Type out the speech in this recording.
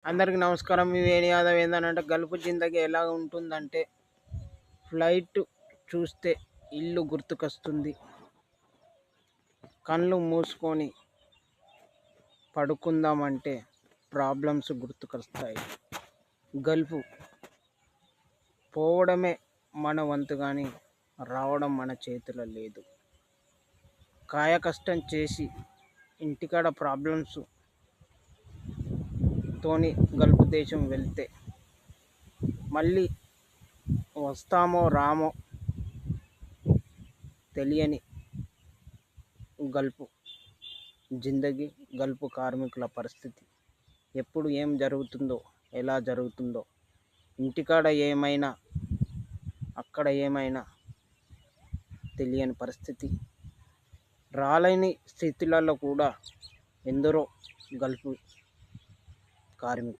అందరికీ నమస్కారం. మీ వేణు యాదవ్. ఏందనంటే గల్ఫ్ జిందగీ ఎలా ఉంటుందంటే, ఫ్లైట్ చూస్తే ఇల్లు గుర్తుకొస్తుంది. కళ్ళు మూసుకొని పడుకుందామంటే ప్రాబ్లమ్స్ గుర్తుకొస్తాయి. గల్ఫ్ పోవడమే మన వంతు కానీ రావడం మన చేతిలో లేదు. కాయ కష్టం చేసి ఇంటికాడ ప్రాబ్లమ్స్ తోని గల్ఫ్ దేశం వెళ్తే మళ్ళీ వస్తామో రామో తెలియని గల్ఫ్ జిందగీ, గల్ఫ్ కార్మికుల పరిస్థితి ఎప్పుడు ఏం జరుగుతుందో, ఎలా జరుగుతుందో, ఇంటికాడ ఏమైనా అక్కడ ఏమైనా తెలియని పరిస్థితి. రాలేని స్థితిలలో కూడా ఎందరో గల్ఫ్ కార్మికులు